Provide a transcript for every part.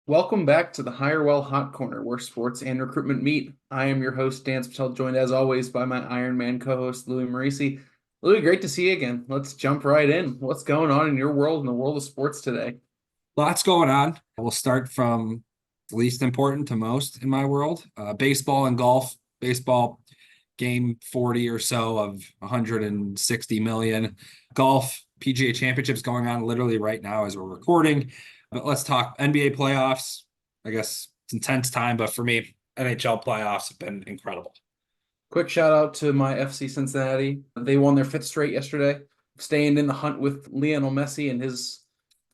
Welcome back to the Hirewell Hot Corner, where sports and recruitment meet. I am your host, Dan Patel, joined as always by my Iron Man co-host, Louie Marisi. Louie, great to see you again. Let's jump right in. What's going on in your world and the world of sports today? Lots going on. We'll start from least important to most in my world. Baseball and golf. Baseball, game 40 or so of 160 million. Golf, PGA Championships going on literally right now as we're recording. But let's talk NBA playoffs. I guess it's intense time, but for me, NHL playoffs have been incredible. Quick shout out to my FC Cincinnati. They won their fifth straight yesterday, staying in the hunt with Lionel Messi and his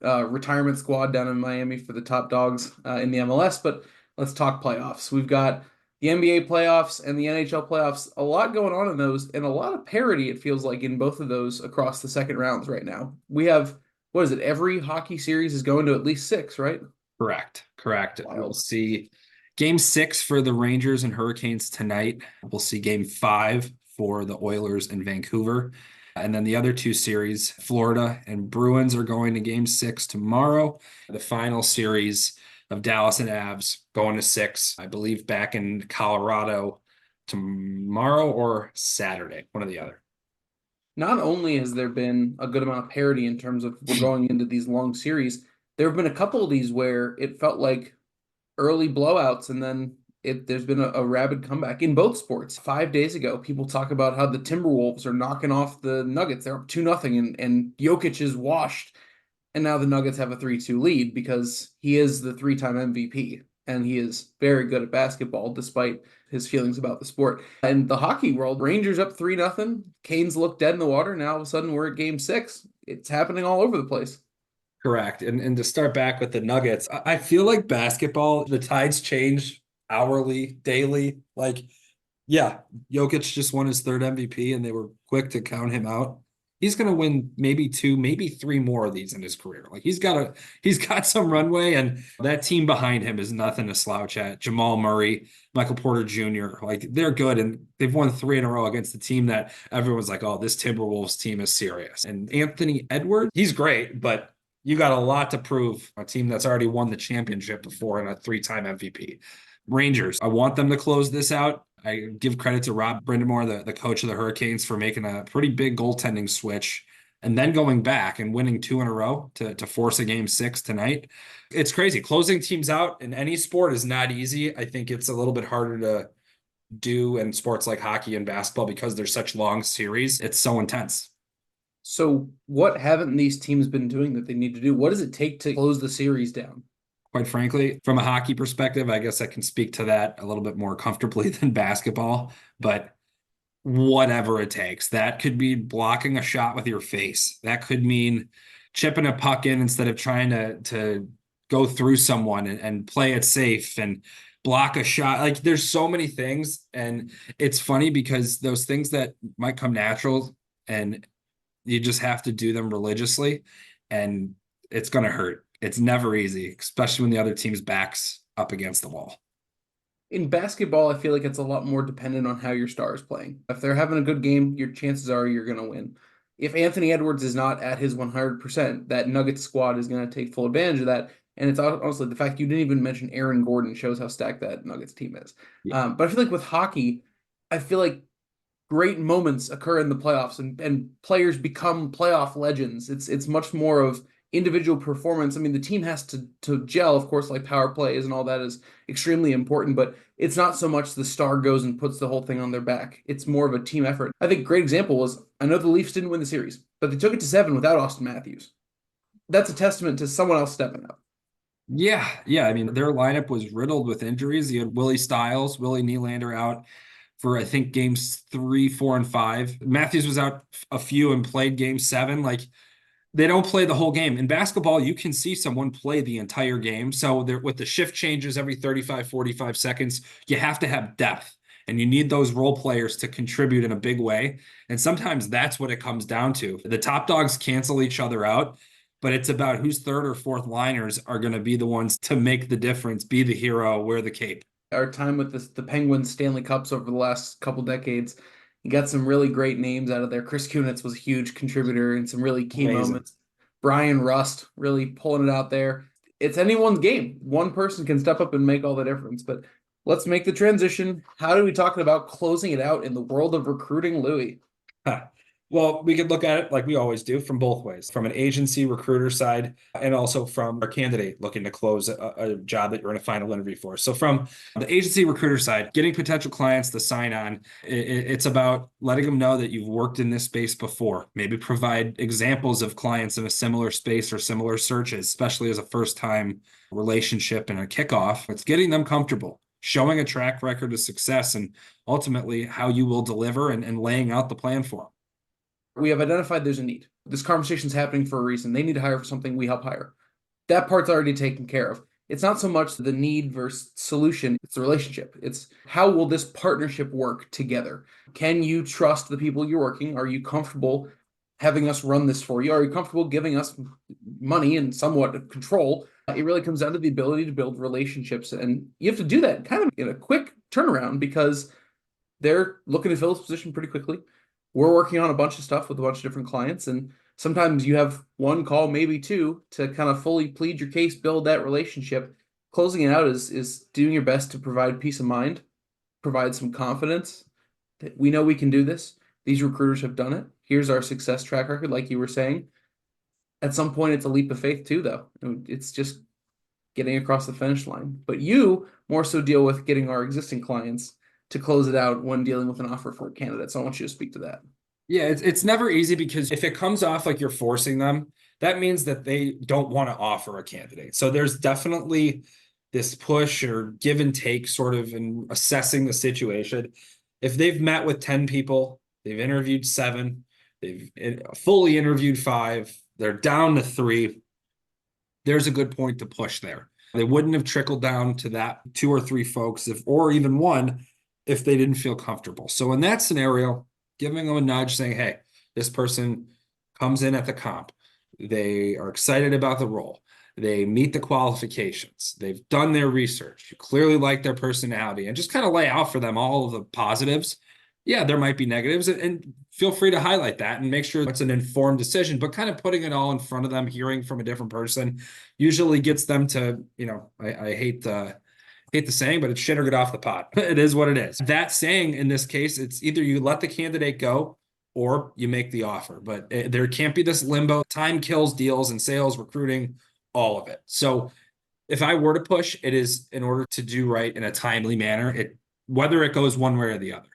retirement squad down in Miami for the top dogs in the MLS. But let's talk playoffs. We've got the NBA playoffs and the NHL playoffs. A lot going on in those, and a lot of parity, it feels like, in both of those across the second rounds right now. We have, what is it? Every hockey series is going to at least six, right? Correct. We'll Wild. see game 6 for the Rangers and Hurricanes tonight. We'll see game 5 for the Oilers and Vancouver. And then the other two series, Florida and Bruins, are going to game 6 tomorrow. The final series of Dallas and Avs going to 6, I believe, back in Colorado tomorrow or Saturday, one or the other. Not only has there been a good amount of parity in terms of we're going into these long series, there have been a couple of these where it felt like early blowouts and then there's been a rabid comeback in both sports. 5 days ago, people talk about how the Timberwolves are knocking off the Nuggets. They're up 2-0 and Jokic is washed. And now the Nuggets have a 3-2 lead because he is the three-time MVP and he is very good at basketball despite his feelings about the sport. And the hockey world, Rangers up 3-0. Canes look dead in the water. Now all of a sudden we're at game 6. It's happening all over the place. Correct. And to start back with the Nuggets, I feel like basketball, the tides change hourly, daily. Like, yeah, Jokic just won his third MVP and they were quick to count him out. He's gonna win maybe two, maybe three more of these in his career. Like he's got some runway, and that team behind him is nothing to slouch at. Jamal Murray, Michael Porter Jr., like they're good, and they've won 3 in a row against the team that everyone's like, oh, this Timberwolves team is serious. And Anthony Edwards, he's great, but you got a lot to prove. A team that's already won the championship before and a 3-time MVP. Rangers, I want them to close this out. I give credit to Rob Brindamore, the coach of the Hurricanes, for making a pretty big goaltending switch and then going back and winning 2 in a row to force a game 6 tonight. It's crazy. Closing teams out in any sport is not easy. I think it's a little bit harder to do in sports like hockey and basketball because they're such long series. It's so intense. So, what haven't these teams been doing that they need to do? What does it take to close the series down? Quite frankly, from a hockey perspective, I guess I can speak to that a little bit more comfortably than basketball, but whatever it takes. That could be blocking a shot with your face. That could mean chipping a puck in instead of trying to go through someone and play it safe and block a shot. Like there's so many things. And it's funny because those things that might come natural and you just have to do them religiously and it's going to hurt. It's never easy, especially when the other team's back's up against the wall. In basketball, I feel like it's a lot more dependent on how your star is playing. If they're having a good game, your chances are you're going to win. If Anthony Edwards is not at his 100%, that Nuggets squad is going to take full advantage of that. And it's honestly the fact you didn't even mention Aaron Gordon shows how stacked that Nuggets team is. Yeah. But I feel like with hockey, I feel like great moments occur in the playoffs and players become playoff legends. It's much more of individual performance. I mean, the team has to gel, of course, like power plays and all that is extremely important, but it's not so much the star goes and puts the whole thing on their back. It's more of a team effort. I think a great example was I know the Leafs didn't win the series, but they took it to 7 without Austin Matthews. That's a testament to someone else stepping up. Yeah. I mean, their lineup was riddled with injuries. You had Willie Stiles, Willie Nylander out for I think games 3, 4, and 5. Matthews was out a few and played game 7. Like they don't play the whole game. In basketball, you can see someone play the entire game. So there, with the shift changes every 35, 45 seconds, you have to have depth. And you need those role players to contribute in a big way. And sometimes that's what it comes down to. The top dogs cancel each other out, but it's about whose third or fourth liners are going to be the ones to make the difference, be the hero, wear the cape. Our time with the Penguins Stanley Cups over the last couple decades, you got some really great names out of there. Chris Kunitz was a huge contributor in some really key Amazing. moments. Brian Rust really pulling it out there. it's anyone's game. One person can step up and make all the difference. But let's make the transition. How do we talk about closing it out in the world of recruiting, Louie? Huh. Well, we could look at it like we always do from both ways, from an agency recruiter side and also from our candidate looking to close a job that you're in a final interview for. So from the agency recruiter side, getting potential clients to sign on, it's about letting them know that you've worked in this space before. Maybe provide examples of clients in a similar space or similar searches, especially as a first-time relationship and a kickoff. It's getting them comfortable, showing a track record of success, and ultimately how you will deliver and laying out the plan for them. We have identified there's a need. This conversation's happening for a reason. They need to hire for something, we help hire. That part's already taken care of. It's not so much the need versus solution, it's the relationship. It's how will this partnership work together? Can you trust the people you're working? Are you comfortable having us run this for you? Are you comfortable giving us money and somewhat control? It really comes down to the ability to build relationships. And you have to do that kind of in a quick turnaround because they're looking to fill this position pretty quickly. We're working on a bunch of stuff with a bunch of different clients, and sometimes you have one call, maybe two, to kind of fully plead your case, build that relationship. Closing it out is doing your best to provide peace of mind, provide some confidence that we know we can do this. These recruiters have done it. Here's our success track record, like you were saying. At some point, it's a leap of faith too, though. It's just getting across the finish line. But you more so deal with getting our existing clients to close it out when dealing with an offer for a candidate. So I want you to speak to that. Yeah, it's never easy because if it comes off like you're forcing them, that means that they don't want to offer a candidate. So there's definitely this push or give and take sort of in assessing the situation. If they've met with 10 people, they've interviewed 7, they've fully interviewed 5, they're down to 3, there's a good point to push there. They wouldn't have trickled down to that 2 or 3 folks if, or even one, if they didn't feel comfortable. So in that scenario, giving them a nudge saying, hey, this person comes in at the comp. They are excited about the role. They meet the qualifications. They've done their research. You clearly like their personality and just kind of lay out for them all of the positives. Yeah, there might be negatives and feel free to highlight that and make sure it's an informed decision, but kind of putting it all in front of them, hearing from a different person usually gets them to, I hate the saying, but it's shit or get off the pot. It is what it is. That saying in this case, it's either you let the candidate go or you make the offer. But there can't be this limbo. Time kills deals and sales, recruiting, all of it. So if I were to push, it is in order to do right in a timely manner, whether it goes one way or the other.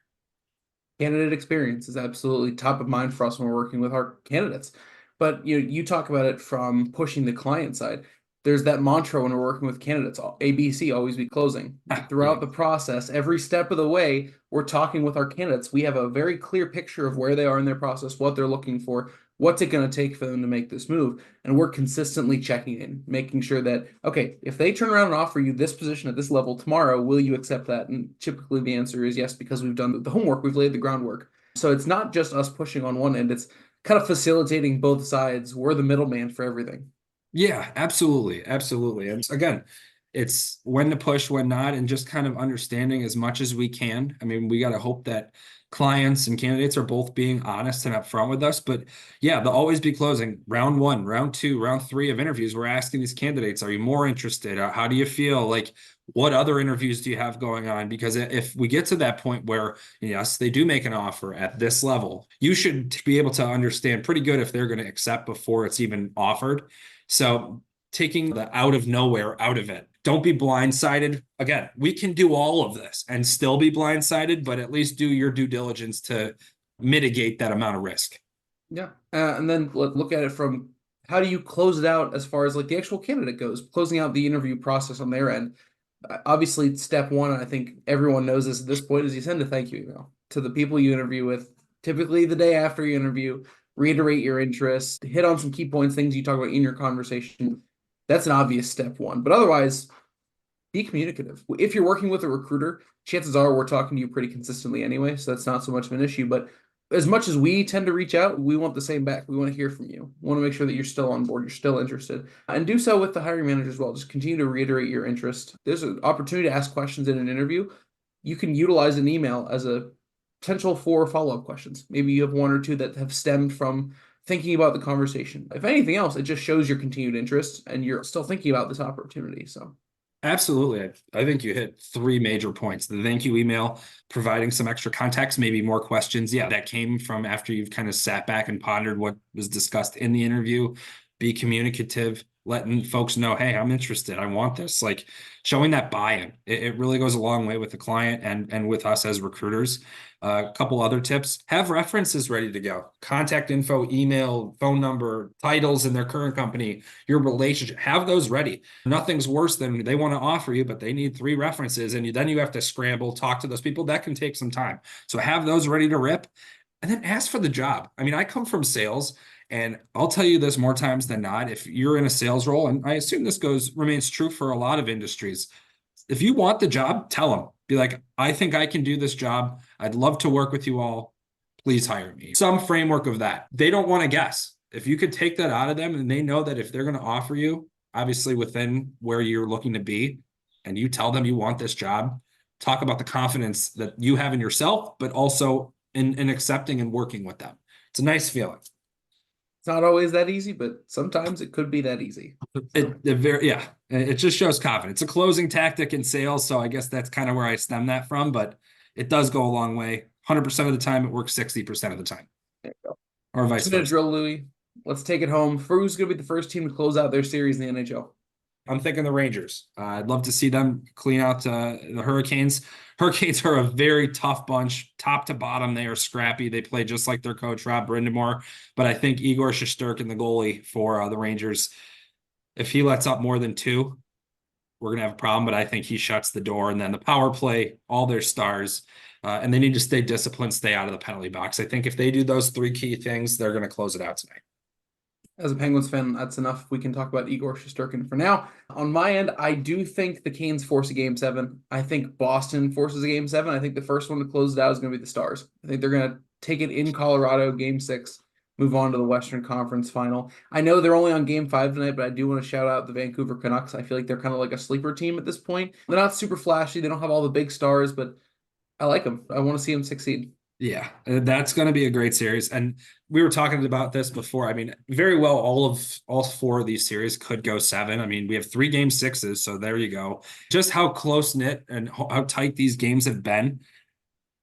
Candidate experience is absolutely top of mind for us when we're working with our candidates. But you talk about it from pushing the client side. There's that mantra when we're working with candidates, ABC, always be closing. Throughout the process, every step of the way, we're talking with our candidates. We have a very clear picture of where they are in their process, what they're looking for, what's it going to take for them to make this move. And we're consistently checking in, making sure that, okay, if they turn around and offer you this position at this level tomorrow, will you accept that? And typically the answer is yes, because we've done the homework, we've laid the groundwork. So it's not just us pushing on one end, it's kind of facilitating both sides. We're the middleman for everything. Yeah, absolutely. Absolutely. And again, it's when to push, when not, and just kind of understanding as much as we can. I mean, we got to hope that clients and candidates are both being honest and upfront with us. But yeah, they'll always be closing round 1, round 2, round 3 of interviews. We're asking these candidates, are you more interested? How do you feel? Like, what other interviews do you have going on? Because if we get to that point where, yes, they do make an offer at this level, you should be able to understand pretty good if they're going to accept before it's even offered. So taking the out of nowhere out of it. Don't be blindsided. Again, we can do all of this and still be blindsided, but at least do your due diligence to mitigate that amount of risk. Yeah. And then look at it from how do you close it out as far as like the actual candidate goes, closing out the interview process on their end. Obviously, step one, and I think everyone knows this at this point, is you send a thank you email to the people you interview with, typically the day after you interview, reiterate your interest, hit on some key points, things you talk about in your conversation. That's an obvious step one. But otherwise, be communicative. If you're working with a recruiter, chances are we're talking to you pretty consistently anyway, so that's not so much of an issue. But as much as we tend to reach out, we want the same back. We want to hear from you. We want to make sure that you're still on board, you're still interested. And do so with the hiring manager as well. Just continue to reiterate your interest. There's an opportunity to ask questions in an interview. You can utilize an email as a potential for follow-up questions. Maybe you have one or two that have stemmed from thinking about the conversation. If anything else, it just shows your continued interest and you're still thinking about this opportunity. So Absolutely. I think you hit three major points. The thank you email, providing some extra context, maybe more questions. Yeah, that came from after you've kind of sat back and pondered what was discussed in the interview. Be communicative, letting folks know, hey, I'm interested. I want this. Like showing that buy-in. It really goes a long way with the client and with us as recruiters. A couple other tips: have references ready to go. Contact info, email, phone number, titles in their current company, your relationship. Have those ready. Nothing's worse than they want to offer you, but they need three references, and then you have to scramble, talk to those people. That can take some time. So have those ready to rip, and then ask for the job. I mean, I come from sales, and I'll tell you this more times than not. If you're in a sales role, and I assume this remains true for a lot of industries, if you want the job, tell them. Be like, I think I can do this job. I'd love to work with you all. Please hire me. Some framework of that. They don't want to guess. If you could take that out of them and they know that if they're going to offer you, obviously within where you're looking to be, and you tell them you want this job, talk about the confidence that you have in yourself, but also in accepting and working with them. It's a nice feeling. it's not always that easy, but sometimes it could be that easy. It just shows confidence. It's a closing tactic in sales, so I guess that's kind of where I stem that from, but it does go a long way. 100% of the time, it works 60% of the time, There you go. or vice Two-minute versa. drill, Louie. Let's take it home. Who's going to be the first team to close out their series in the NHL? I'm thinking the Rangers. I'd love to see them clean out the Hurricanes. Hurricanes are a very tough bunch, top to bottom. They are scrappy. They play just like their coach, Rob Brindamore. But I think Igor Shesterkin, the goalie for the Rangers, if he lets up more than two, we're going to have a problem. But I think he shuts the door. And then the power play, all their stars, and they need to stay disciplined, stay out of the penalty box. I think if they do those three key things, they're going to close it out tonight. As a Penguins fan, that's enough. We can talk about Igor Shesterkin for now. On my end, I do think the Canes force a game seven. I think Boston forces a game seven. I think the first one to close it out is going to be the Stars. I think they're going to take it in Colorado, game six, move on to the Western Conference final. I know they're only on game five tonight, but I do want to shout out the Vancouver Canucks. I feel like they're kind of like a sleeper team at this point. They're not super flashy. They don't have all the big stars, but I like them. I want to see them succeed. Yeah, that's going to be a great series. And we were talking about this before. I mean, very well, all four of these series could go seven. I mean, we have three game sixes, so there you go. Just how close knit and how tight these games have been.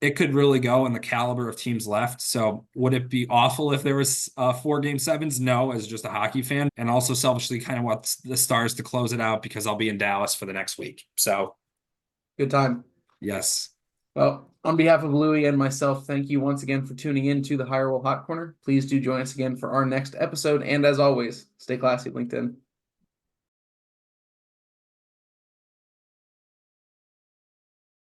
It could really go in the caliber of teams left. So would it be awful if there was four game sevens? No, as just a hockey fan, and also selfishly kind of want the Stars to close it out because I'll be in Dallas for the next week. So Good time. yes. Well, on behalf of Louie and myself, thank you once again for tuning in to the Hirewell Hot Corner. Please do join us again for our next episode. And as always, stay classy, LinkedIn.